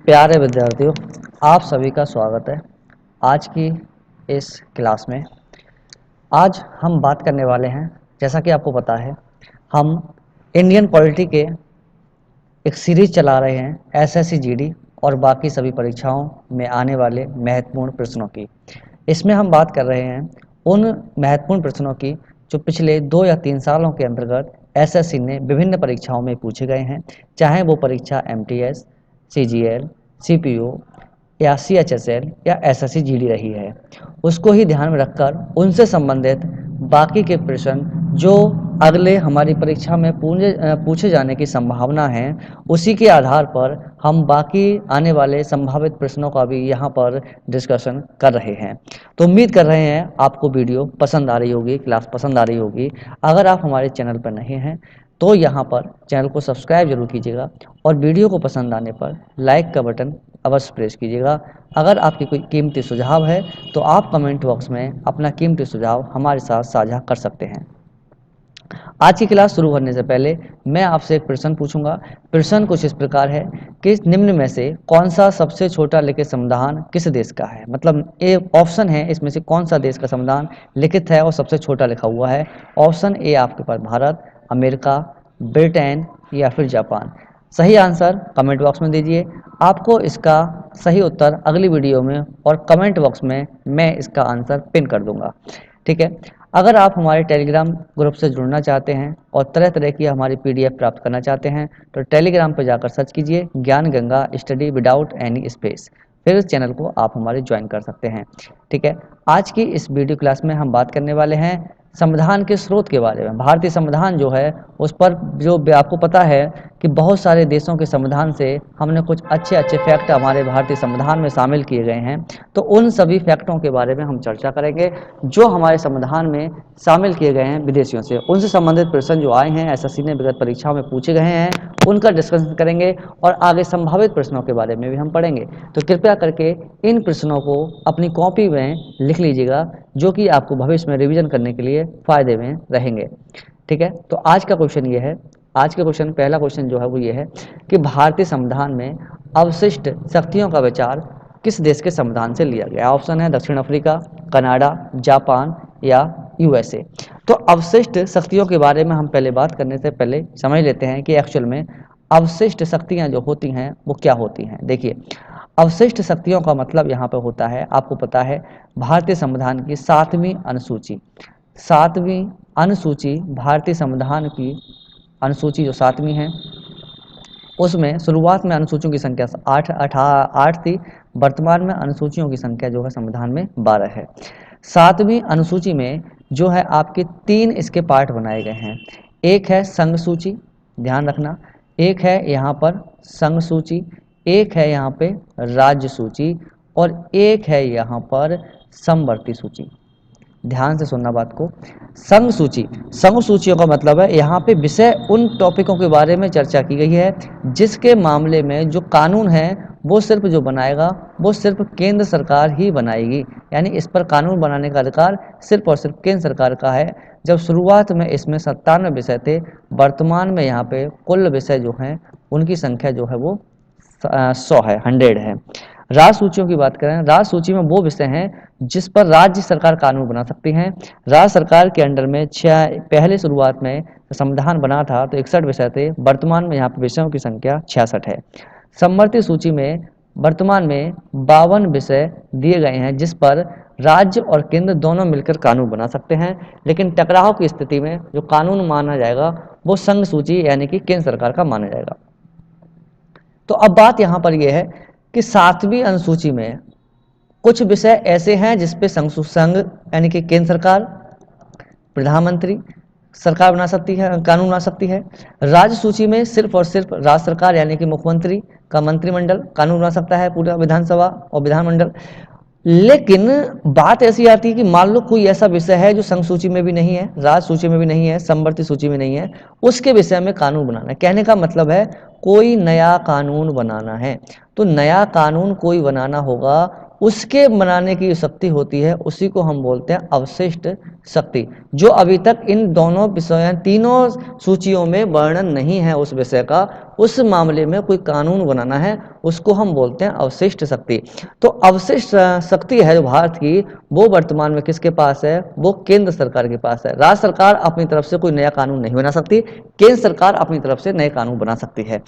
प्यारे विद्यार्थियों, आप सभी का स्वागत है आज की इस क्लास में। आज हम बात करने वाले हैं, जैसा कि आपको पता है, हम इंडियन पॉलिटी के एक सीरीज चला रहे हैं एसएससी जीडी और बाकी सभी परीक्षाओं में आने वाले महत्वपूर्ण प्रश्नों की। इसमें हम बात कर रहे हैं उन महत्वपूर्ण प्रश्नों की जो पिछले 2 या 3 सालों के अंतर्गत एसएससी ने विभिन्न परीक्षाओं में पूछे गए हैं, चाहे वो परीक्षा एमटीएस, सीजीएल, सीपीओ या सीएचएसएल या एसएससी जीडी रही है। उसको ही ध्यान में रखकर उनसे संबंधित बाकी के प्रश्न जो अगले हमारी परीक्षा में पूछे जाने की संभावना है, उसी के आधार पर हम बाकी आने वाले संभावित प्रश्नों का भी यहाँ पर डिस्कशन कर रहे हैं। तो उम्मीद कर रहे हैं आपको वीडियो पसंद आ रही होगी, क्लास पसंद आ रही होगी। अगर आप हमारे चैनल पर नहीं हैं तो यहाँ पर चैनल को सब्सक्राइब जरूर कीजिएगा और वीडियो को पसंद आने पर लाइक का बटन अवश्य प्रेस कीजिएगा। अगर आपकी कोई कीमती सुझाव है तो आप कमेंट बॉक्स में अपना कीमती सुझाव हमारे साथ साझा कर सकते हैं। आज की क्लास शुरू करने से पहले मैं आपसे एक प्रश्न पूछूंगा। प्रश्न कुछ इस प्रकार है कि निम्न में से कौन सा सबसे छोटा लिखित संविधान किस देश का है। मतलब ए ऑप्शन है, इसमें से कौन सा देश का संविधान लिखित है और सबसे छोटा लिखा हुआ है। ऑप्शन ए आपके पास भारत, अमेरिका, ब्रिटेन या फिर जापान। सही आंसर कमेंट बॉक्स में दीजिए। आपको इसका सही उत्तर अगली वीडियो में और कमेंट बॉक्स में मैं इसका आंसर पिन कर दूंगा, ठीक है। अगर आप हमारे टेलीग्राम ग्रुप से जुड़ना चाहते हैं और तरह तरह की हमारी पीडीएफ प्राप्त करना चाहते हैं तो टेलीग्राम पर जाकर सर्च कीजिए ज्ञान Ganga study without any space, फिर इस चैनल को आप हमारे ज्वाइन कर सकते हैं, ठीक है। आज की इस वीडियो क्लास में हम बात करने वाले हैं संविधान के स्रोत के बारे में। भारतीय संविधान जो है उस पर जो आपको पता है कि बहुत सारे देशों के संविधान से हमने कुछ अच्छे अच्छे फैक्ट हमारे भारतीय संविधान में शामिल किए गए हैं। तो उन सभी फैक्टों के बारे में हम चर्चा करेंगे जो हमारे संविधान में शामिल किए गए हैं विदेशियों से। उनसे संबंधित प्रश्न जो आए हैं एसएससी ने विगत परीक्षाओं में पूछे गए हैं, उनका डिस्कशन करेंगे और आगे संभावित प्रश्नों के बारे में भी हम पढ़ेंगे। तो कृपया करके इन प्रश्नों को अपनी कॉपी में लिख लीजिएगा, जो कि आपको भविष्य में रिवीजन करने के लिए फायदे में रहेंगे, ठीक है। तो आज का क्वेश्चन ये है, आज का क्वेश्चन पहला क्वेश्चन जो है वो ये है कि भारतीय संविधान में अवशिष्ट शक्तियों का विचार किस देश के संविधान से लिया गया। ऑप्शन है दक्षिण अफ्रीका, कनाडा, जापान या यूएसए। तो अवशिष्ट शक्तियों के बारे में हम पहले बात करने से पहले समझ लेते हैं कि एक्चुअल में अवशिष्ट शक्तियां जो होती हैं वो क्या होती हैं। देखिए, अवशिष्ट शक्तियों का मतलब यहाँ पर होता है, आपको पता है, भारतीय संविधान की 7वीं अनुसूची, 7वीं अनुसूची, भारतीय संविधान की अनुसूची जो 7वीं है उसमें शुरुआत में अनुसूचियों की संख्या 8 थी, वर्तमान में अनुसूचियों की संख्या जो है संविधान में 12 है। 7वीं अनुसूची में जो है आपके 3 इसके पार्ट बनाए गए हैं। एक है संघ सूची, ध्यान रखना, एक है यहाँ पर संघ सूची, एक है यहाँ पे राज्य सूची और एक है यहाँ पर समवर्ती सूची। ध्यान से सुनना बात को। संघ सूची, संघ सूचियों का मतलब है यहाँ पे विषय उन टॉपिकों के बारे में चर्चा की गई है जिसके मामले में जो कानून है वो सिर्फ जो बनाएगा वो सिर्फ केंद्र सरकार ही बनाएगी, यानी इस पर कानून बनाने का अधिकार सिर्फ और सिर्फ केंद्र सरकार का है। जब शुरुआत में इसमें 97 विषय थे, वर्तमान में यहाँ पे कुल विषय जो हैं उनकी संख्या जो है वो 100 है, 100 है। राज्य सूचियों की बात करें, राज्य सूची में वो विषय हैं जिस पर राज्य सरकार कानून बना सकती हैं। राज्य सरकार के अंडर में पहले शुरुआत में संविधान बना था तो 61 विषय थे, वर्तमान में यहाँ पर विषयों की संख्या 66 है। समवर्ती सूची में वर्तमान में 52 विषय दिए गए हैं जिस पर राज्य और केंद्र दोनों मिलकर कानून बना सकते हैं, लेकिन टकराव की स्थिति में जो कानून माना जाएगा वो संघ सूची यानी कि केंद्र सरकार का माना जाएगा। तो अब बात यहाँ पर यह है कि 7वीं अनुसूची में कुछ विषय ऐसे हैं जिसपे संघ यानी कि केंद्र सरकार, प्रधानमंत्री सरकार बना सकती है, कानून बना सकती है। राज्य सूची में सिर्फ और सिर्फ राज्य सरकार यानी कि मुख्यमंत्री का मंत्रिमंडल कानून बना सकता है, पूरा विधानसभा और विधानमंडल। लेकिन बात ऐसी आती है कि मान लो कोई ऐसा विषय है जो संघ सूची में भी नहीं है, राज्य सूची में भी नहीं है, समवर्ती सूची में नहीं है, उसके विषय में कानून बनाना है। कहने का मतलब है कोई नया कानून बनाना है। तो नया कानून कोई बनाना होगा, उसके बनाने की शक्ति होती है, उसी को हम बोलते हैं अवशिष्ट शक्ति, जो अभी तक इन दोनों विषयों तीनों सूचियों में वर्णन नहीं है उस विषय का, उस मामले में कोई कानून बनाना है, उसको हम बोलते हैं अवशिष्ट शक्ति। तो अवशिष्ट शक्ति है जो भारत की, वो वर्तमान में किसके पास है? वो केंद्र सरकार के पास है। राज्य सरकार अपनी तरफ से कोई नया कानून नहीं बना सकती, केंद्र सरकार अपनी तरफ से नए कानून बना सकती है।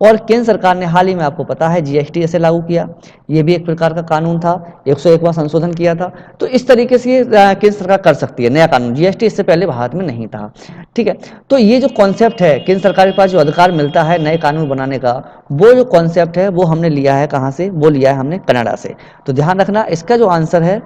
और केंद्र सरकार ने हाल ही में, आपको पता है, जीएसटी जैसे लागू किया, ये भी एक प्रकार का कानून था, 101वां संशोधन किया था। तो इस तरीके से केंद्र सरकार कर सकती है नया कानून, जीएसटी इससे पहले भारत में नहीं था। ठीक है, तो ये जो कॉन्सेप्ट है, केंद्र सरकार के पास जो अधिकार मिलता है नए कानून बनाने का, वो जो कॉन्सेप्ट है वो हमने लिया है कहाँ से? वो लिया है हमने कनाडा से। तो ध्यान रखना, इसका जो आंसर है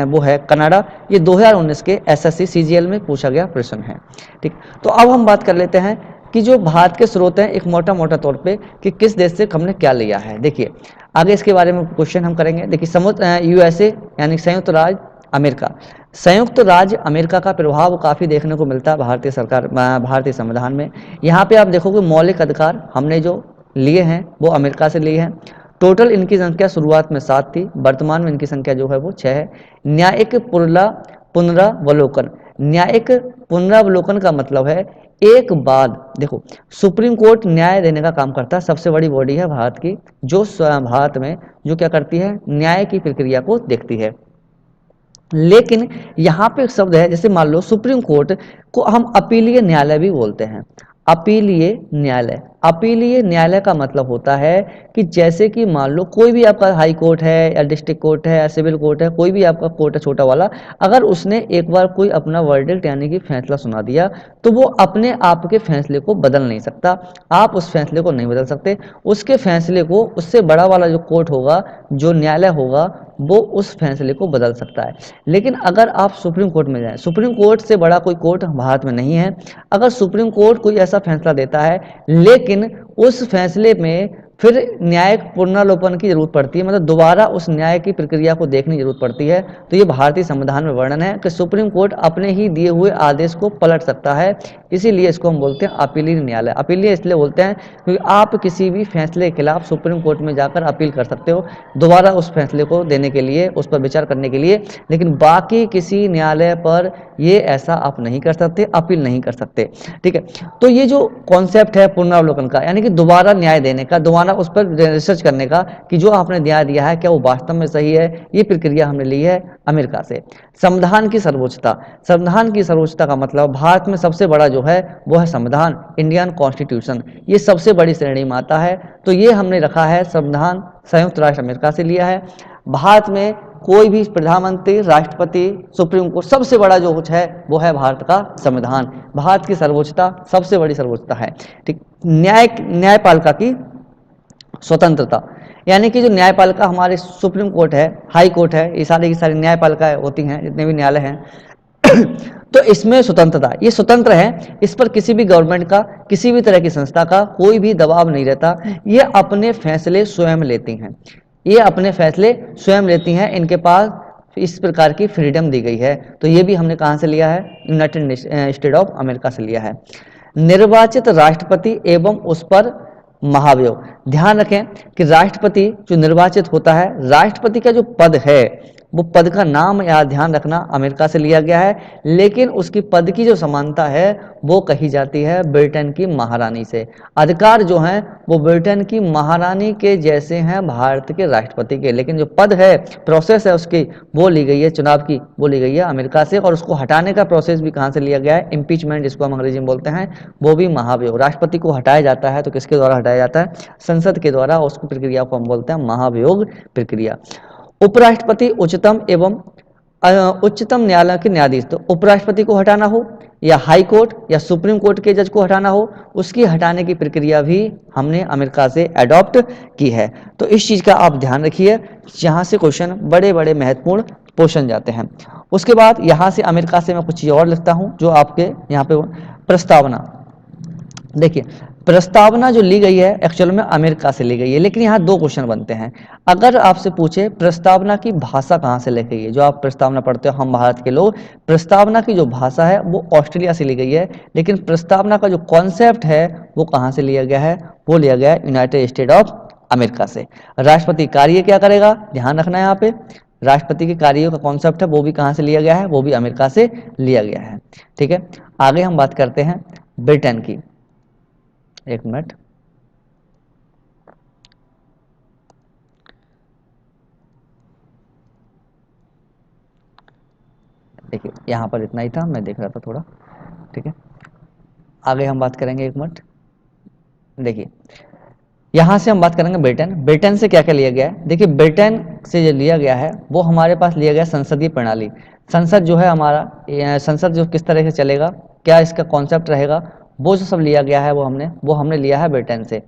वो है कनाडा। ये 2019 के एसएससी सीजीएल में पूछा गया प्रश्न है। ठीक, तो अब हम बात कर लेते हैं कि जो भारत के स्रोत हैं, एक मोटा मोटा तौर पे, कि किस देश से हमने क्या लिया है। देखिए, आगे इसके बारे में क्वेश्चन हम करेंगे। देखिए, समुद्र यूएसए यानी संयुक्त राज्य अमेरिका, संयुक्त राज्य अमेरिका का प्रभाव काफ़ी देखने को मिलता है भारतीय सरकार, भारतीय संविधान में। यहाँ पे आप देखोगे मौलिक अधिकार हमने जो लिए हैं वो अमेरिका से लिए हैं। टोटल इनकी संख्या शुरुआत में 7 थी, वर्तमान में इनकी संख्या जो है वो 6 है। न्यायिक पुनरावलोकन, न्यायिक पुनरावलोकन का मतलब है एक बाद, देखो, सुप्रीम कोर्ट न्याय देने का काम करता है, सबसे बड़ी बॉडी है भारत की, जो भारत में जो क्या करती है? न्याय की प्रक्रिया को देखती है। लेकिन यहाँ पे एक शब्द है, जैसे मान लो सुप्रीम कोर्ट को हम अपीलीय न्यायालय भी बोलते हैं। अपीलीय न्यायालय, अपीलीय न्यायालय का मतलब होता है कि जैसे कि मान लो कोई भी आपका हाई कोर्ट है या डिस्ट्रिक्ट कोर्ट है या सिविल कोर्ट है, कोई भी आपका कोर्ट है छोटा वाला, अगर उसने एक बार कोई अपना वर्डिक्ट यानी कि फैसला सुना दिया, तो वो अपने आप के फैसले को बदल नहीं सकता। आप उस फैसले को नहीं बदल सकते, उसके फैसले को उससे बड़ा वाला जो कोर्ट होगा, जो न्यायालय होगा, वो उस फैसले को बदल सकता है। लेकिन अगर आप सुप्रीम कोर्ट में जाएं, सुप्रीम कोर्ट से बड़ा कोई कोर्ट भारत में नहीं है। अगर सुप्रीम कोर्ट कोई ऐसा फैसला देता है, लेकिन उस फैसले में फिर न्यायिक पुनरावलोकन की जरूरत पड़ती है, मतलब दोबारा उस न्याय की प्रक्रिया को देखने की जरूरत पड़ती है, तो ये भारतीय संविधान में वर्णन है कि सुप्रीम कोर्ट अपने ही दिए हुए आदेश को पलट सकता है। इसीलिए इसको हम बोलते हैं अपीलीय न्यायालय। अपीलीय इसलिए बोलते हैं क्योंकि आप किसी भी फैसले के खिलाफ सुप्रीम कोर्ट में जाकर अपील कर सकते हो, दोबारा उस फैसले को देने के लिए, उस पर विचार करने के लिए। लेकिन बाकी किसी न्यायालय पर ये ऐसा आप नहीं कर सकते, अपील नहीं कर सकते। ठीक है, तो ये जो कॉन्सेप्ट है पुनरावलोकन का, यानी कि दोबारा न्याय देने का, दोबारा उस पर रिसर्च करने का कि जो आपने न्याय दिया है क्या वो वास्तव में सही है, ये प्रक्रिया हमने ली है अमेरिका से। संविधान की सर्वोच्चता, संविधान की सर्वोच्चता का मतलब भारत में सबसे बड़ा जो है वो है संविधान, इंडियन कॉन्स्टिट्यूशन, ये सबसे बड़ी श्रेणी में आता है। तो ये हमने रखा है संविधान, संयुक्त राष्ट्र अमेरिका से लिया है। भारत में कोई भी प्रधानमंत्री, राष्ट्रपति, सुप्रीम कोर्ट, सबसे बड़ा जो कुछ है वो है भारत का संविधान। भारत की सर्वोच्चता, सबसे बड़ी सर्वोच्चता है। ठीक, न्यायपालिका की स्वतंत्रता, यानी कि जो न्यायपालिका हमारे सुप्रीम कोर्ट है, हाई कोर्ट है, ये सारी की सारी न्यायपालिका होती हैं, जितने भी न्यायालय हैं तो इसमें स्वतंत्रता, ये स्वतंत्र है, इस पर किसी भी गवर्नमेंट का, किसी भी तरह की संस्था का कोई भी दबाव नहीं रहता। ये अपने फैसले स्वयं लेती हैं, ये अपने फैसले स्वयं लेती हैं, इनके पास इस प्रकार की फ्रीडम दी गई है। तो ये भी हमने कहाँ से लिया है? यूनाइटेड स्टेट ऑफ अमेरिका से लिया है। निर्वाचित राष्ट्रपति एवं उस पर महाभियोग, ध्यान रखें कि राष्ट्रपति जो निर्वाचित होता है, राष्ट्रपति का जो पद है, वो पद का नाम याद ध्यान रखना अमेरिका से लिया गया है, लेकिन उसकी पद की जो समानता है वो कही जाती है ब्रिटेन की महारानी से। अधिकार जो हैं वो ब्रिटेन की महारानी के जैसे हैं भारत के राष्ट्रपति के, लेकिन जो पद है, प्रोसेस है उसकी, वो ली गई है, चुनाव की, वो ली गई है अमेरिका से। और उसको हटाने का प्रोसेस भी कहाँ से लिया गया है? इम्पीचमेंट, जिसको हम अंग्रेजी में बोलते हैं, वो भी महाभियोग। राष्ट्रपति को हटाया जाता है तो किसके द्वारा हटाया जाता है? संसद के द्वारा। उसकी प्रक्रिया को हम बोलते हैं महाभियोग प्रक्रिया। उपराष्ट्रपति उच्चतम एवं उच्चतम न्यायालय के न्यायाधीश, तो उपराष्ट्रपति को हटाना हो या हाई कोर्ट या सुप्रीम कोर्ट के जज को हटाना हो, उसकी हटाने की प्रक्रिया भी हमने अमेरिका से अडॉप्ट की है। तो इस चीज़ का आप ध्यान रखिए, यहाँ से क्वेश्चन बड़े बड़े महत्वपूर्ण पूछे जाते हैं। उसके बाद यहाँ से अमेरिका से मैं कुछ चीज़ और लिखता हूँ जो आपके यहाँ पे प्रस्तावना, देखिए प्रस्तावना जो ली गई है एक्चुअल में अमेरिका से ली गई है, लेकिन यहाँ दो क्वेश्चन बनते हैं। अगर आपसे पूछे प्रस्तावना की भाषा कहाँ से ली गई है, जो आप प्रस्तावना पढ़ते हो हम भारत के लोग, प्रस्तावना की जो भाषा है वो ऑस्ट्रेलिया से ली गई है, लेकिन प्रस्तावना का जो कॉन्सेप्ट है वो कहाँ से लिया गया है? वो लिया गया है यूनाइटेड स्टेट ऑफ अमेरिका से। राष्ट्रपति कार्य क्या करेगा, ध्यान रखना है यहाँ पे, राष्ट्रपति के कार्यों का कॉन्सेप्ट है वो भी कहाँ से लिया गया है? वो भी अमेरिका से लिया गया है। ठीक है, आगे हम बात करते हैं ब्रिटेन की। एक मिनट, देखिए यहाँ पर इतना ही था, मैं देख रहा था थोड़ा, ठीक है। आगे हम बात करेंगे, एक मिनट। देखिए यहाँ से हम बात करेंगे ब्रिटेन। ब्रिटेन से क्या क्या लिया गया है। देखिए ब्रिटेन से जो लिया गया है वो हमारे पास लिया गया संसदीय प्रणाली। संसद जो है हमारा, संसद जो किस तरह से चलेगा, क्या इसका कॉन्सेप्ट रहेगा, वो जो सब लिया गया है वो हमने लिया है ब्रिटेन से।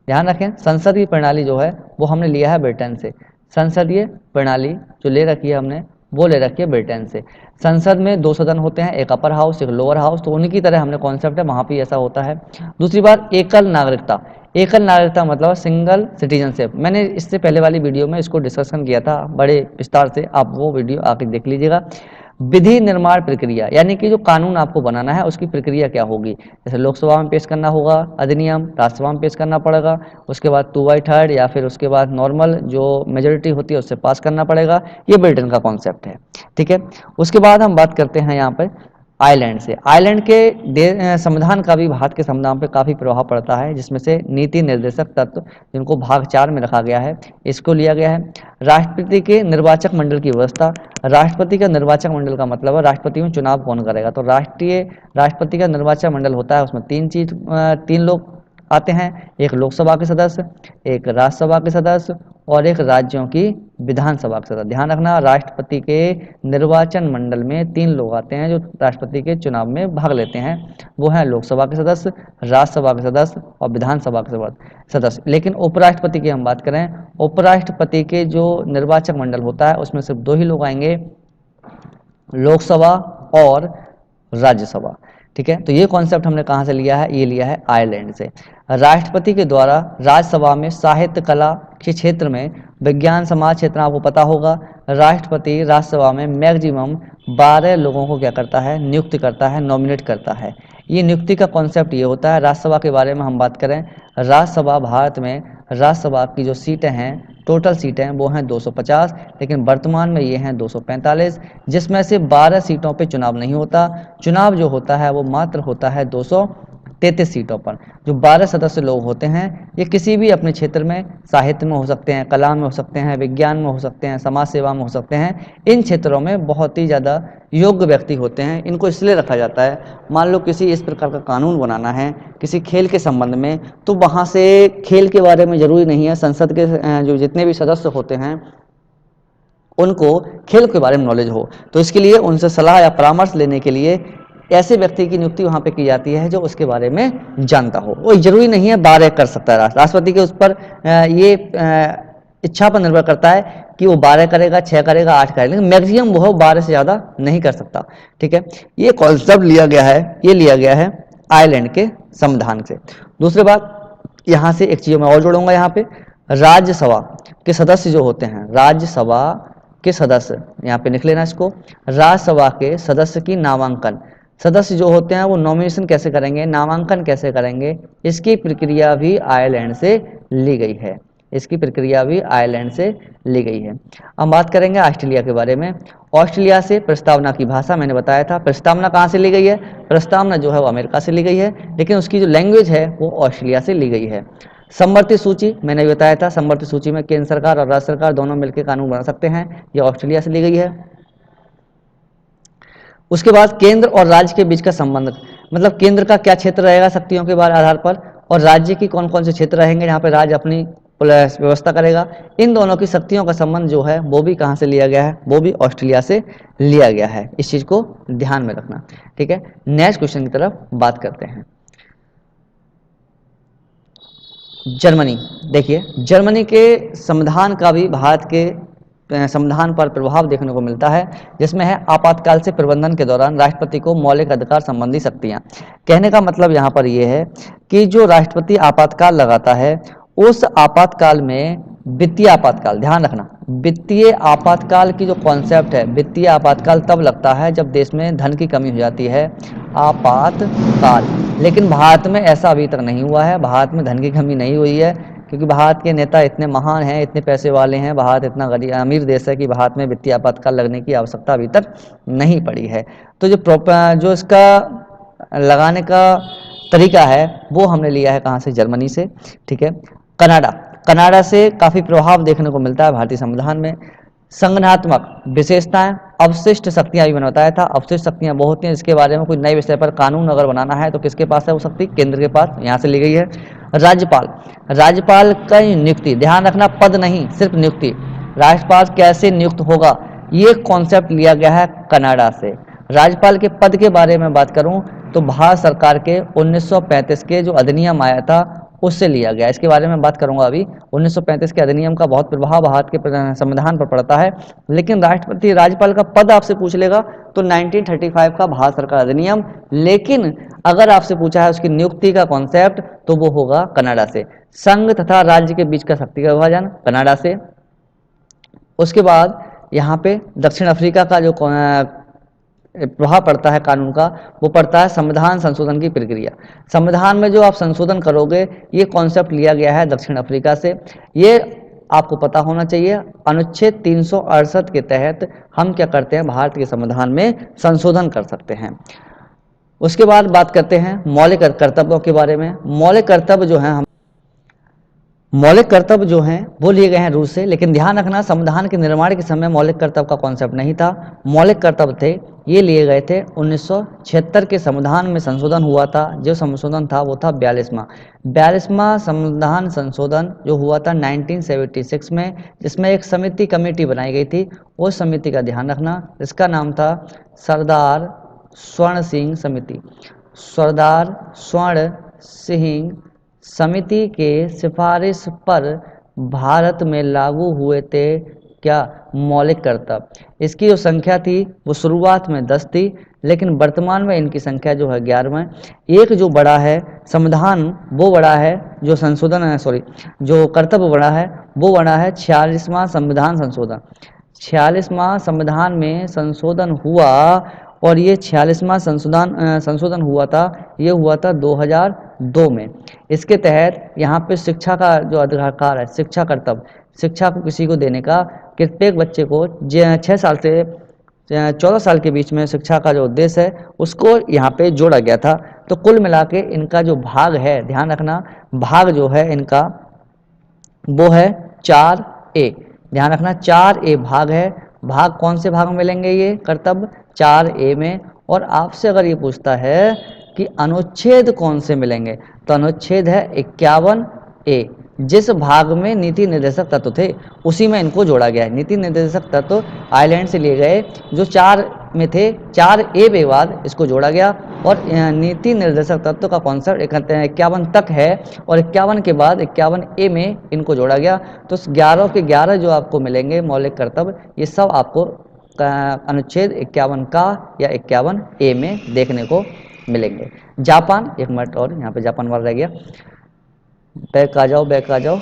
ध्यान रखें, संसदीय प्रणाली जो है वो हमने लिया है ब्रिटेन से। संसदीय प्रणाली जो ले रखी है हमने, वो ले रखी है ब्रिटेन से। संसद में 2 सदन होते हैं, एक अपर हाउस एक लोअर हाउस, तो उन्हीं की तरह हमने कॉन्सेप्ट है, वहाँ पे ऐसा होता है। दूसरी बात, एकल नागरिकता। एकल नागरिकता मतलब सिंगल सिटीजनशिप। मैंने इससे पहले वाली वीडियो में इसको डिस्कशन किया था बड़े विस्तार से, आप वो वीडियो आके देख लीजिएगा। विधि निर्माण प्रक्रिया, यानी कि जो कानून आपको बनाना है उसकी प्रक्रिया क्या होगी। जैसे लोकसभा में पेश करना होगा अधिनियम, राज्यसभा में पेश करना पड़ेगा, उसके बाद 2/3 या फिर उसके बाद नॉर्मल जो मेजोरिटी होती है उससे पास करना पड़ेगा। ये ब्रिटेन का कॉन्सेप्ट है, ठीक है। उसके बाद हम बात करते हैं यहाँ पर आयरलैंड से। आयरलैंड के संविधान का भी भारत के संविधान पर काफ़ी प्रभाव पड़ता है, जिसमें से नीति निर्देशक तत्व जिनको भाग 4 में रखा गया है, इसको लिया गया है। राष्ट्रपति के निर्वाचक मंडल की व्यवस्था। राष्ट्रपति का निर्वाचक मंडल का मतलब है राष्ट्रपति में चुनाव कौन करेगा, तो राष्ट्रपति का निर्वाचक मंडल होता है, उसमें 3 लोग आते हैं, एक लोकसभा के सदस्य, एक राज्यसभा के सदस्य और एक राज्यों की विधानसभा के सदस्य। ध्यान रखना, राष्ट्रपति के निर्वाचन मंडल में 3 लोग आते हैं जो राष्ट्रपति के चुनाव में भाग लेते हैं, वो हैं लोकसभा के सदस्य, राज्यसभा के सदस्य और विधानसभा के सदस्य। लेकिन उपराष्ट्रपति की हम बात करें, उपराष्ट्रपति के जो निर्वाचक मंडल होता है उसमें सिर्फ 2 ही लोग आएंगे, लोकसभा और राज्यसभा, ठीक है। तो ये कॉन्सेप्ट हमने कहाँ से लिया है, ये लिया है आयरलैंड से। राष्ट्रपति के द्वारा राज्यसभा में साहित्य कला के क्षेत्र में, विज्ञान समाज क्षेत्र आपको पता होगा, राष्ट्रपति राज्यसभा में मैक्सिमम 12 लोगों को क्या करता है, नियुक्त करता है, नॉमिनेट करता है। ये नियुक्ति का कॉन्सेप्ट ये होता है। राज्यसभा के बारे में हम बात करें, राज्यसभा भारत में राज्यसभा की जो सीटें हैं, टोटल सीटें हैं वो हैं 250, लेकिन वर्तमान में ये हैं 245, जिसमें से 12 सीटों पे चुनाव नहीं होता। चुनाव जो होता है वो मात्र होता है 233 सीटों पर। जो 12 सदस्य लोग होते हैं ये किसी भी अपने क्षेत्र में, साहित्य में हो सकते हैं, कला में हो सकते हैं, विज्ञान में हो सकते हैं, समाज सेवा में हो सकते हैं, इन क्षेत्रों में बहुत ही ज़्यादा योग्य व्यक्ति होते हैं। इनको इसलिए रखा जाता है, मान लो किसी इस प्रकार का कानून बनाना है किसी खेल के संबंध में, तो वहाँ से खेल के बारे में ज़रूरी नहीं है, संसद के जो जितने भी सदस्य होते हैं उनको खेल के बारे में नॉलेज हो, तो इसके लिए उनसे सलाह या परामर्श लेने के लिए ऐसे व्यक्ति की नियुक्ति वहाँ पे की जाती है जो उसके बारे में जानता हो। वो जरूरी नहीं है 12 कर सकता है, राष्ट्रपति के उस पर ये इच्छा पर निर्भर करता है कि वो 12 करेगा, 6 करेगा, 8 करेगा, लेकिन मैक्सिमम वो 12 से ज़्यादा नहीं कर सकता, ठीक है। ये कॉन्सेप्ट लिया गया है, ये लिया गया है आयरलैंड के संविधान से। दूसरी बात, यहाँ से एक चीज़ मैं और जोड़ूंगा, यहाँ पे राज्यसभा के सदस्य जो होते हैं, राज्यसभा के सदस्य, यहाँ पे लिख लेना इसको, राज्यसभा के सदस्य की नामांकन, सदस्य जो होते हैं वो नॉमिनेशन कैसे करेंगे, नामांकन कैसे करेंगे, इसकी प्रक्रिया भी आयरलैंड से ली गई है, इसकी प्रक्रिया भी आयरलैंड से ली गई है। अब बात करेंगे ऑस्ट्रेलिया के बारे में। ऑस्ट्रेलिया से प्रस्तावना की भाषा मैंने बताया था, प्रस्तावना कहाँ से ली गई है, प्रस्तावना जो है वो अमेरिका से ली गई है, लेकिन उसकी जो लैंग्वेज है वो ऑस्ट्रेलिया से ली गई है। समवर्ती सूची मैंने बताया था, समवर्ती सूची में केंद्र सरकार और राज्य सरकार दोनों मिलकर कानून बना सकते हैं, ये ऑस्ट्रेलिया से ली गई है। उसके बाद केंद्र और राज्य के बीच का संबंध, मतलब केंद्र का क्या क्षेत्र रहेगा शक्तियों के आधार पर, और राज्य की कौन कौन से क्षेत्र रहेंगे जहाँ पे राज्य अपनी व्यवस्था करेगा, इन दोनों की शक्तियों का संबंध जो है वो भी कहाँ से लिया गया है, वो भी ऑस्ट्रेलिया से लिया गया है। इस चीज को ध्यान में रखना, ठीक है। नेक्स्ट क्वेश्चन की तरफ बात करते हैं। जर्मनी, देखिए जर्मनी के संविधान का भी भारत के संविधान पर प्रभाव देखने को मिलता है, जिसमें है आपातकाल से प्रबंधन के दौरान राष्ट्रपति को मौलिक अधिकार संबंधी शक्तियां। कहने का मतलब यहाँ पर यह है कि जो राष्ट्रपति आपातकाल लगाता है, उस आपातकाल में वित्तीय आपातकाल, ध्यान रखना, वित्तीय आपातकाल की जो कॉन्सेप्ट है, वित्तीय आपातकाल तब लगता है जब देश में धन की कमी हो जाती है, आपातकाल। लेकिन भारत में ऐसा अभी तक नहीं हुआ है, भारत में धन की कमी नहीं हुई है, क्योंकि भारत के नेता इतने महान हैं, इतने पैसे वाले हैं, भारत इतना गरीब अमीर देश है कि भारत में वित्तीय आपातकाल लगने की आवश्यकता अभी तक नहीं पड़ी है। तो जो इसका लगाने का तरीका है वो हमने लिया है कहाँ से, जर्मनी से, ठीक है। कनाडा से काफ़ी प्रभाव देखने को मिलता है भारतीय संविधान में। संगठनात्मक विशेषताएं, अवशिष्ट शक्तियां भी मैंने बताया था, अवशिष्ट शक्तियां बहुत हैं, इसके बारे में कोई नए विषय पर कानून अगर बनाना है तो किसके पास है वो शक्ति, केंद्र के पास, यहाँ से ली गई है। राज्यपाल, राज्यपाल का नियुक्ति, ध्यान रखना पद नहीं सिर्फ नियुक्ति, राज्यपाल कैसे नियुक्त होगा ये कॉन्सेप्ट लिया गया है कनाडा से। राज्यपाल के पद के बारे में बात करूं तो भारत सरकार के 1935 के जो अधिनियम आया था उससे लिया गया, इसके बारे में बात करूंगा अभी। 1935 के अधिनियम का बहुत प्रभाव भारत के संविधान पर पड़ता है, लेकिन राष्ट्रपति राज्यपाल का पद आपसे पूछ लेगा तो 1935 का भारत सरकार अधिनियम, लेकिन अगर आपसे पूछा है उसकी नियुक्ति का कॉन्सेप्ट तो वो होगा कनाडा से। संघ तथा राज्य के बीच का शक्ति का विभाजन कनाडा से। उसके बाद यहाँ पे दक्षिण अफ्रीका का जो प्रभाव पड़ता है कानून का, वो पड़ता है संविधान संशोधन की प्रक्रिया। संविधान में जो आप संशोधन करोगे ये कॉन्सेप्ट लिया गया है दक्षिण अफ्रीका से। ये आपको पता होना चाहिए, अनुच्छेद 368 के तहत हम क्या करते हैं, भारत के संविधान में संशोधन कर सकते हैं। उसके बाद बात करते हैं मौलिक कर्तव्यों के बारे में। मौलिक कर्तव्य जो है, मौलिक कर्तव्य जो हैं वो लिए गए हैं रूस से, लेकिन ध्यान रखना संविधान के निर्माण के समय मौलिक कर्तव्य का कॉन्सेप्ट नहीं था। मौलिक कर्तव्य थे ये लिए गए थे 1976 के संविधान में संशोधन हुआ था। जो संशोधन था वो था 42वां संविधान संशोधन जो हुआ था 1976 में, जिसमें एक समिति कमेटी बनाई गई थी। उस समिति का ध्यान रखना, इसका नाम था सरदार स्वर्ण सिंह समिति। सरदार स्वर्ण सिंह समिति के सिफारिश पर भारत में लागू हुए थे क्या, मौलिक कर्तव्य। इसकी जो संख्या थी वो शुरुआत में 10 थी, लेकिन वर्तमान में इनकी संख्या जो है 11 है। एक जो बड़ा है संविधान वो बड़ा है, जो संशोधन है जो कर्तव्य बड़ा है वो बड़ा है 46वां संविधान संशोधन। 46वां संविधान में संशोधन हुआ, और ये 46वां संशोधन हुआ था, ये हुआ था 2002 में। इसके तहत यहाँ पे शिक्षा का जो अधिकार है, शिक्षा कर्तव्य, शिक्षा को किसी को देने का, प्रत्येक बच्चे को 6 साल से 14 साल के बीच में शिक्षा का जो उद्देश्य है उसको यहाँ पे जोड़ा गया था। तो कुल मिला के इनका जो भाग है, ध्यान रखना भाग जो है इनका वो है 4A। ध्यान रखना 4A भाग है। भाग कौन से भाग में मिलेंगे ये कर्तव्य, 4A में। और आपसे अगर ये पूछता है कि अनुच्छेद कौन से मिलेंगे, तो अनुच्छेद है 51A। जिस भाग में नीति निर्देशक तत्व थे उसी में इनको जोड़ा गया है। नीति निर्देशक तत्व आयरलैंड से लिए गए जो 4 में थे, 4A के बाद इसको जोड़ा गया, और नीति निर्देशक तत्व का कॉन्सेप्ट 51 तक है, और 51 के बाद 51A में इनको जोड़ा गया। तो 11 के 11 जो आपको मिलेंगे मौलिक कर्तव्य, ये सब आपको अनुच्छेद 51 का या 51A में देखने को मिलेंगे। जापान, एक मिनट और यहाँ पे जापान वाला रह गया, बैक आ जाओ।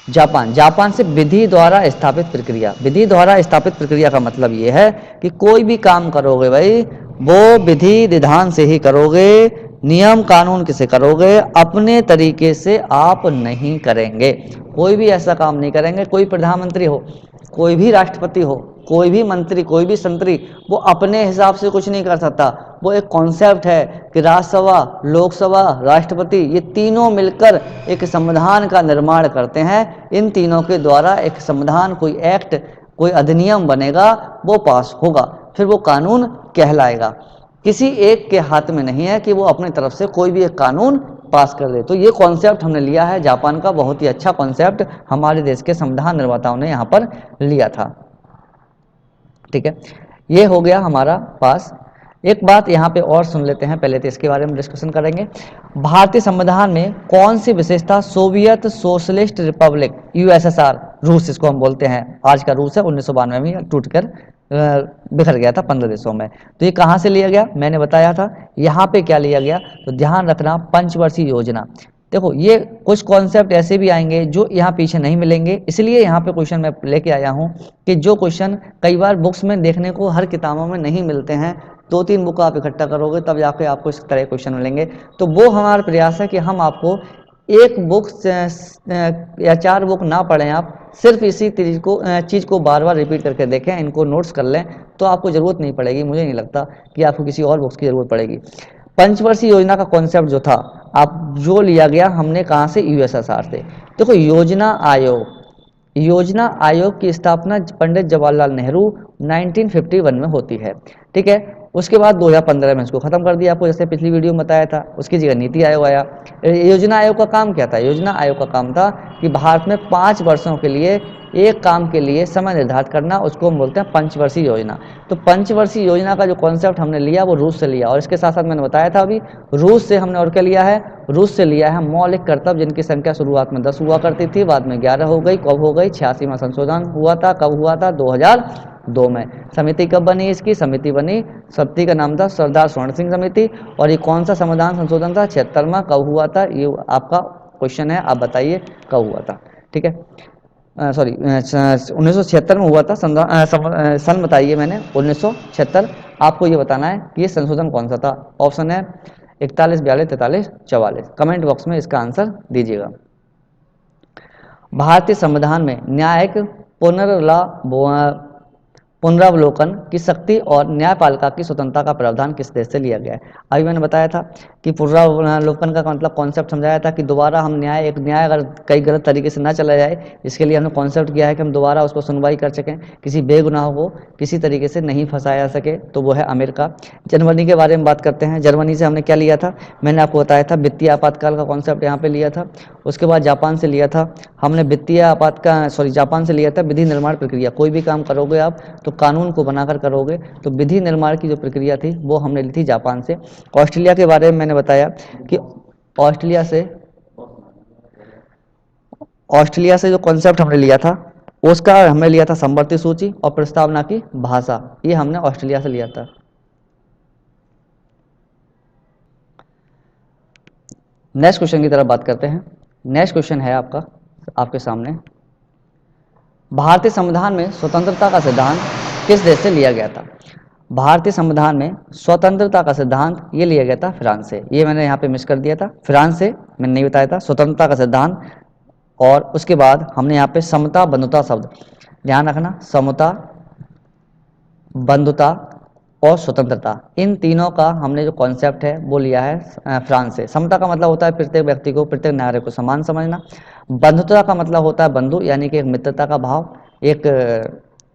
जापान से विधि द्वारा स्थापित प्रक्रिया। विधि द्वारा स्थापित प्रक्रिया का मतलब ये है कि कोई भी काम करोगे भाई वो विधि विधान से ही करोगे, नियम कानून किसे करोगे, अपने तरीके से आप नहीं करेंगे। कोई भी ऐसा काम नहीं करेंगे, कोई प्रधानमंत्री हो, कोई भी राष्ट्रपति हो, कोई भी मंत्री, कोई भी संतरी, वो अपने हिसाब से कुछ नहीं कर सकता। वो एक कॉन्सेप्ट है कि राज्यसभा, लोकसभा, राष्ट्रपति, ये तीनों मिलकर एक संविधान का निर्माण करते हैं। इन तीनों के द्वारा एक संविधान, कोई एक्ट, कोई अधिनियम बनेगा, वो पास होगा, फिर वो कानून कहलाएगा। किसी एक के हाथ में नहीं है कि वो अपनी तरफ से कोई भी एक कानून पास कर दे। तो ये कॉन्सेप्ट हमने लिया है जापान का, बहुत ही अच्छा कॉन्सेप्ट हमारे देश के संविधान निर्माताओं ने यहाँ पर लिया था। ठीक है, ये हो गया हमारा पास। एक बात यहाँ पे और सुन लेते हैं, पहले तो इसके बारे में डिस्कशन करेंगे। भारतीय संविधान में कौन सी विशेषता सोवियत सोशलिस्ट रिपब्लिक यूएसएसआर, रूस इसको हम बोलते हैं, आज का रूस है, 1992 में टूटकर बिखर गया था 15 देशों में। तो ये कहाँ से लिया गया, मैंने बताया था। यहाँ पे क्या लिया गया, तो ध्यान रखना पंचवर्षीय योजना। देखो ये कुछ कॉन्सेप्ट ऐसे भी आएंगे जो यहाँ पीछे नहीं मिलेंगे, इसलिए यहाँ पे क्वेश्चन मैं लेके आया हूँ कि जो क्वेश्चन कई बार बुक्स में देखने को हर किताबों में नहीं मिलते हैं, 2-3 बुक आप इकट्ठा करोगे तब जाके आपको इस तरह क्वेश्चन मिलेंगे। तो वो हमारा प्रयास है कि हम आपको एक बुक या 4 बुक ना पढ़ें, आप सिर्फ इसी चीज़ को बार बार रिपीट करके देखें, इनको नोट्स कर लें, तो आपको ज़रूरत नहीं पड़ेगी। मुझे नहीं लगता कि आपको किसी और बुक्स की ज़रूरत पड़ेगी। पंचवर्षीय योजना का कॉन्सेप्ट जो था, आप जो लिया गया हमने कहाँ से, यूएसएसआर से। देखो योजना योजना आयोग की स्थापना पंडित जवाहरलाल नेहरू 1951 में होती है। ठीक है, उसके बाद 2015 में इसको खत्म कर दिया। आपको जैसे पिछली वीडियो में बताया था, उसकी जगह नीति आयोग आया। योजना आयोग का काम क्या था? योजना आयोग का काम था कि भारत में 5 वर्षों के लिए एक काम के लिए समय निर्धारित करना, उसको हम बोलते हैं पंचवर्षीय योजना। तो पंचवर्षीय योजना का जो कॉन्सेप्ट हमने लिया वो रूस से लिया, और इसके साथ साथ मैंने बताया था अभी, रूस से हमने और क्या लिया है? रूस से लिया है मौलिक कर्तव्य, जिनकी संख्या शुरुआत में 10 हुआ करती थी, बाद में 11 हो गई। कब हो गई? 86 में संशोधन हुआ था। कब हुआ था? 2002 में। समिति कब बनी? इसकी समिति बनी, समिति का नाम था सरदार स्वर्ण सिंह समिति। और ये कौन सा संविधान संशोधन था? 76वां। कब हुआ था? ये आपका क्वेश्चन है, आप बताइए कब हुआ था। ठीक है, सॉरी 1976 में हुआ था। सन बताइए मैंने 1976। आपको ये बताना है कि ये संशोधन कौन सा था। ऑप्शन है 41, 42, 43, 44। कमेंट बॉक्स में इसका आंसर दीजिएगा। भारतीय संविधान में न्यायिक पुनरावलोकन की शक्ति और न्यायपालिका की स्वतंत्रता का प्रावधान किस देश से लिया गया है? अभी मैंने बताया था कि पुनरावलोकन का मतलब कॉन्सेप्ट समझाया था कि दोबारा हम एक न्याय अगर कई गलत तरीके से ना चला जाए, इसके लिए हमने कॉन्सेप्ट किया है कि हम दोबारा उसको सुनवाई कर सकें, किसी बेगुनाह को किसी तरीके से नहीं फंसाया जा सके, तो वो है अमेरिका। जर्मनी के बारे में बात करते हैं। जर्मनी से हमने क्या लिया था? मैंने आपको बताया था वित्तीय आपातकाल का कॉन्सेप्ट यहाँ पे लिया था। उसके बाद जापान से लिया था हमने वित्तीय जापान से लिया था विधि निर्माण प्रक्रिया। कोई भी काम करोगे आप तो कानून को बनाकर करोगे, तो विधि निर्माण की जो प्रक्रिया थी वो हमने ली थी जापान से। ऑस्ट्रेलिया के बारे में मैंने बताया कि ऑस्ट्रेलिया से जो कॉन्सेप्ट हमने लिया था उसका हमने लिया था समवर्ती सूची और प्रस्तावना की भाषा। ये हमने ऑस्ट्रेलिया से लिया था। नेक्स्ट क्वेश्चन की तरफ बात करते हैं। नेक्स्ट क्वेश्चन है आपके सामने, भारतीय संविधान में स्वतंत्रता का सिद्धांत किस देश से लिया गया था? भारतीय संविधान में स्वतंत्रता का सिद्धांत ये लिया गया था फ्रांस से। ये मैंने यहाँ पे मिस कर दिया था, फ्रांस से मैंने नहीं बताया था स्वतंत्रता का सिद्धांत। और उसके बाद हमने यहाँ पे समता बंधुता शब्द ध्यान रखना, समता बंधुता और स्वतंत्रता, इन तीनों का हमने जो कॉन्सेप्ट है वो लिया है फ्रांस से। समता का मतलब होता है प्रत्येक व्यक्ति को, प्रत्येक नागरिक को समान समझना। बंधुता का मतलब होता है बंधु, यानी कि एक मित्रता का भाव, एक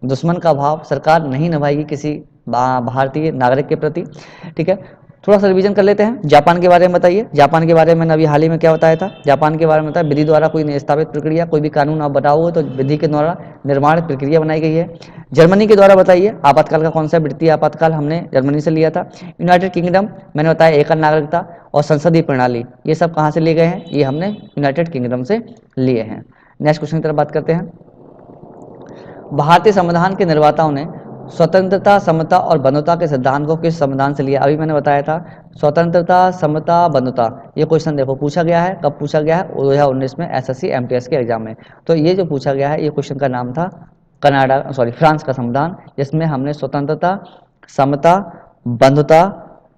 दुश्मन का भाव सरकार नहीं निभाएगी किसी भारतीय नागरिक के प्रति। ठीक है, थोड़ा सा रिवीजन कर लेते हैं। जापान के बारे में बताइए। जापान के बारे में मैंने अभी हाल ही में क्या बताया था? जापान के बारे में बताया विधि द्वारा कोई स्थापित प्रक्रिया, कोई भी कानून आप बताओगे तो विधि के द्वारा निर्माण प्रक्रिया बनाई गई है। जर्मनी के द्वारा बताइए आपातकाल का कॉन्सेप्ट, वित्तीय आपातकाल हमने जर्मनी से लिया था। यूनाइटेड किंगडम मैंने बताया एकल नागरिकता और संसदीय प्रणाली, ये सब कहाँ से लिए गए हैं? ये हमने यूनाइटेड किंगडम से लिए हैं। नेक्स्ट क्वेश्चन की तरफ बात करते हैं। भारतीय संविधान के निर्माताओं ने स्वतंत्रता, समता और बंधुता के सिद्धांत को किस संविधान से लिया? अभी मैंने बताया था स्वतंत्रता, समता, बंधुता। ये क्वेश्चन देखो पूछा गया है, कब पूछा गया है? 2019 में एसएससी एमटीएस के एग्जाम में। तो ये जो पूछा गया है, ये क्वेश्चन का नाम था फ्रांस का संविधान, जिसमें हमने स्वतंत्रता, समता, बंधुता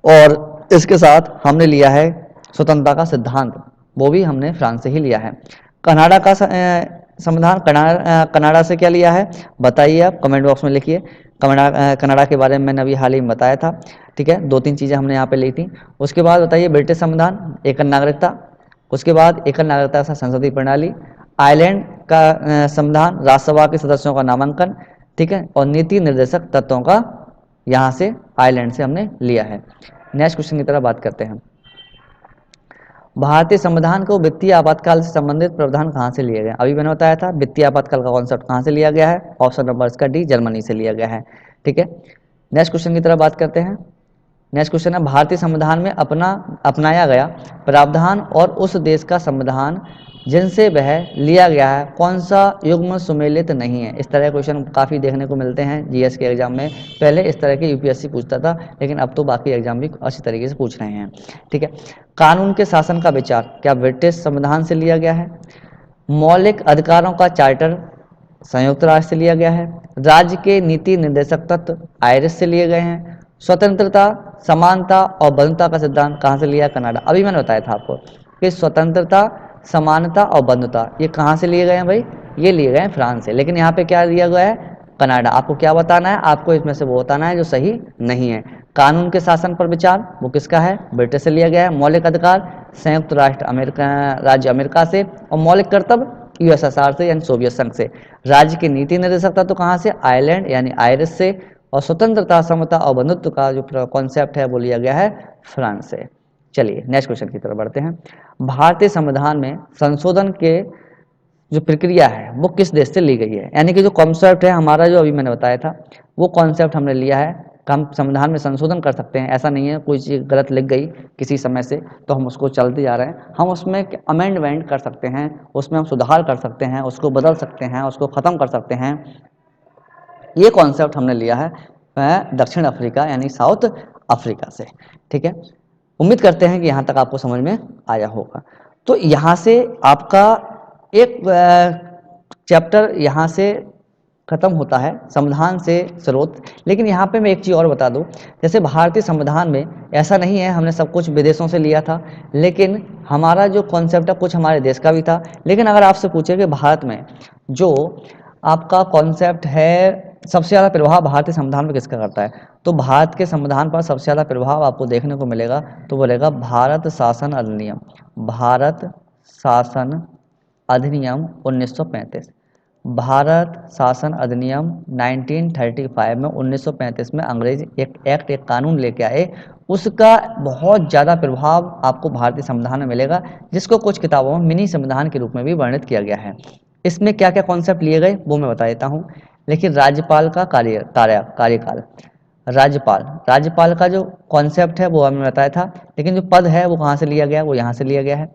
और इसके साथ हमने लिया है स्वतंत्रता का सिद्धांत, वो भी हमने फ्रांस से ही लिया है। कनाडा का संविधान कनाडा से क्या लिया है बताइए, आप कमेंट बॉक्स में लिखिए। कनाडा के बारे में मैंने अभी हाल ही में बताया था। ठीक है, 2-3 चीज़ें हमने यहाँ पे ली थी। उसके बाद बताइए ब्रिटिश संविधान, एकल नागरिकता। उसके बाद एकल नागरिकता से संसदीय प्रणाली। आयरलैंड का संविधान, राज्यसभा के सदस्यों का नामांकन। ठीक है, और नीति निर्देशक तत्वों का यहाँ से आयरलैंड से हमने लिया है। नेक्स्ट क्वेश्चन की तरफ बात करते हैं। भारतीय संविधान को वित्तीय आपातकाल से संबंधित प्रावधान कहाँ से लिए गए? अभी मैंने बताया था वित्तीय आपातकाल का कॉन्सेप्ट कहाँ से लिया गया है? ऑप्शन नंबर इसका डी, जर्मनी से लिया गया है। ठीक है, नेक्स्ट क्वेश्चन की तरफ बात करते हैं। नेक्स्ट क्वेश्चन है भारतीय संविधान में अपनाया गया प्रावधान और उस देश का संविधान जिनसे वह लिया गया है कौन सा युग्म सुमेलित नहीं है? इस तरह के क्वेश्चन काफ़ी देखने को मिलते हैं जीएस के एग्जाम में। पहले इस तरह के यूपीएससी पूछता था, लेकिन अब तो बाकी एग्जाम भी अच्छी तरीके से पूछ रहे हैं। ठीक है, कानून के शासन का विचार क्या ब्रिटिश संविधान से लिया गया है? मौलिक अधिकारों का चार्टर संयुक्त राष्ट्र से लिया गया है। राज्य के नीति निर्देशक तत्व आयरिश से लिए गए हैं। स्वतंत्रता, समानता और बंधुता का सिद्धांत कहाँ से लिया? कनाडा। अभी मैंने बताया था आपको कि स्वतंत्रता, समानता और बंधुता ये कहाँ से लिए गए हैं भाई? ये लिए गए हैं फ्रांस से। लेकिन यहाँ पे क्या दिया गया है? कनाडा। आपको क्या बताना है? आपको इसमें से वो बताना है जो सही नहीं है। कानून के शासन पर विचार वो किसका है? ब्रिटिश से लिया गया है। मौलिक अधिकार संयुक्त राष्ट्र अमेरिका, राज्य अमेरिका से। और मौलिक कर्तव्य यूएसएसआर से यानी सोवियत संघ से। राज्य की नीति निर्देशकता तो कहाँ से, आयरलैंड यानी आयरिश से। और स्वतंत्रता, समता और बंधुत्व का जो कॉन्सेप्ट है वो लिया गया है फ्रांस से। चलिए नेक्स्ट क्वेश्चन की तरफ बढ़ते हैं। भारतीय संविधान में संशोधन के जो प्रक्रिया है वो किस देश से ली गई है, यानी कि जो कॉन्सेप्ट है हमारा, जो अभी मैंने बताया था वो कॉन्सेप्ट हमने लिया है। हम संविधान में संशोधन कर सकते हैं, ऐसा नहीं है कोई चीज़ गलत लिख गई किसी समय से तो हम उसको चलते जा रहे हैं, हम उसमें अमेंडमेंट कर सकते हैं, उसमें हम सुधार कर सकते हैं, उसको बदल सकते हैं, उसको ख़त्म कर सकते हैं। ये कॉन्सेप्ट हमने लिया है दक्षिण अफ्रीका यानी साउथ अफ्रीका से। ठीक है, उम्मीद करते हैं कि यहाँ तक आपको समझ में आया होगा। तो यहाँ से आपका एक चैप्टर यहाँ से खत्म होता है, संविधान से स्रोत। लेकिन यहाँ पे मैं एक चीज़ और बता दूँ, जैसे भारतीय संविधान में ऐसा नहीं है हमने सब कुछ विदेशों से लिया था, लेकिन हमारा जो कॉन्सेप्ट है कुछ हमारे देश का भी था। लेकिन अगर आपसे पूछे कि भारत में जो आपका कॉन्सेप्ट है सबसे ज़्यादा प्रभाव भारतीय संविधान में किसका करता है, तो भारत के संविधान पर सबसे ज़्यादा प्रभाव आपको देखने को मिलेगा तो बोलेगा भारत शासन अधिनियम। भारत शासन अधिनियम 1935। भारत शासन अधिनियम 1935 में 1935 में अंग्रेज एक कानून लेके आए, उसका बहुत ज़्यादा प्रभाव आपको भारतीय संविधान में मिलेगा, जिसको कुछ किताबों में मिनी संविधान के रूप में भी वर्णित किया गया है। इसमें क्या क्या कॉन्सेप्ट लिए गए वो मैं बता देता हूँ। लेकिन राज्यपाल का कार्यकाल, राज्यपाल का जो कॉन्सेप्ट है वो हमने बताया था, लेकिन जो पद है वो कहाँ से लिया गया, वो यहाँ से लिया गया है।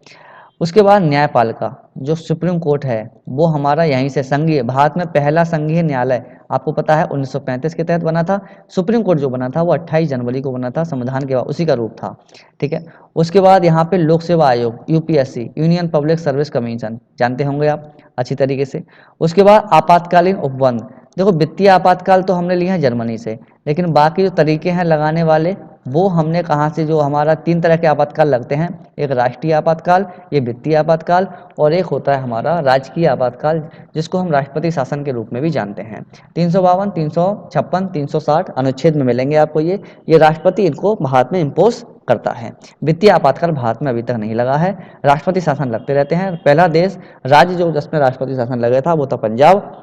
उसके बाद न्यायपालिका, जो सुप्रीम कोर्ट है वो हमारा यहीं से, संघीय भारत में पहला संघीय न्यायालय आपको पता है 1935 के तहत बना था। सुप्रीम कोर्ट जो बना था वो 28 जनवरी को बना था, संविधान के बाद उसी का रूप था। ठीक है, उसके बाद यहाँ पे लोक सेवा आयोग, UPSC, union public service commission, जानते होंगे आप अच्छी तरीके से। उसके बाद आपातकालीन उपबंध, देखो वित्तीय आपातकाल तो हमने लिया है जर्मनी से, लेकिन बाकी जो तरीके हैं लगाने वाले वो हमने कहाँ से, जो हमारा 3 तरह के आपातकाल लगते हैं, एक राष्ट्रीय आपातकाल, ये वित्तीय आपातकाल, और एक होता है हमारा राजकीय आपातकाल, जिसको हम राष्ट्रपति शासन के रूप में भी जानते हैं। 352, 356, 360 अनुच्छेद में मिलेंगे आपको ये राष्ट्रपति इनको भारत में इम्पोज करता है। वित्तीय आपातकाल भारत में अभी तक नहीं लगा है, राष्ट्रपति शासन लगते रहते हैं। पहला देश राज्य जो जिसमें राष्ट्रपति शासन लगा था वो था पंजाब,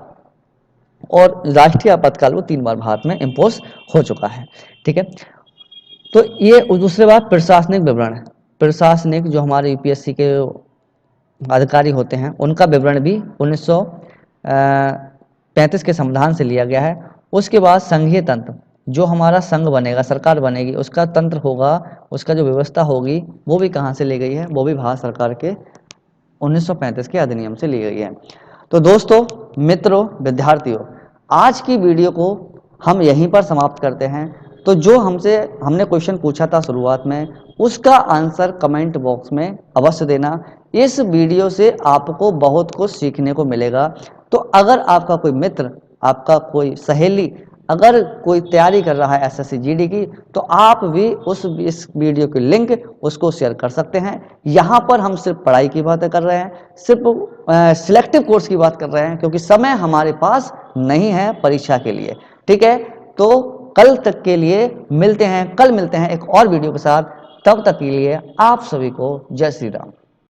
और राष्ट्रीय आपातकाल वो 3 बार भारत में इम्पोज हो चुका है। ठीक है, तो ये दूसरे बात प्रशासनिक विवरण है। प्रशासनिक जो हमारे यूपीएससी के अधिकारी होते हैं उनका विवरण भी 1935 के संविधान से लिया गया है। उसके बाद संघीय तंत्र, जो हमारा संघ बनेगा, सरकार बनेगी, उसका तंत्र होगा, उसका जो व्यवस्था होगी वो भी कहाँ से ली गई है, वो भी भारत सरकार के 1935 के अधिनियम से ली गई है। तो दोस्तों, मित्रों, विद्यार्थियों, आज की वीडियो को हम यहीं पर समाप्त करते हैं। तो जो हमने क्वेश्चन पूछा था शुरुआत में, उसका आंसर कमेंट बॉक्स में अवश्य देना। इस वीडियो से आपको बहुत कुछ सीखने को मिलेगा। तो अगर आपका कोई मित्र, आपका कोई सहेली अगर कोई तैयारी कर रहा है एसएससी जीडी की, तो आप भी इस वीडियो की लिंक उसको शेयर कर सकते हैं। यहाँ पर हम सिर्फ पढ़ाई की बातें कर रहे हैं, सिर्फ सिलेक्टिव कोर्स की बात कर रहे हैं, क्योंकि समय हमारे पास नहीं है परीक्षा के लिए। ठीक है, तो कल तक के लिए मिलते हैं, कल मिलते हैं एक और वीडियो के साथ। तब तक के लिए आप सभी को जय श्री राम।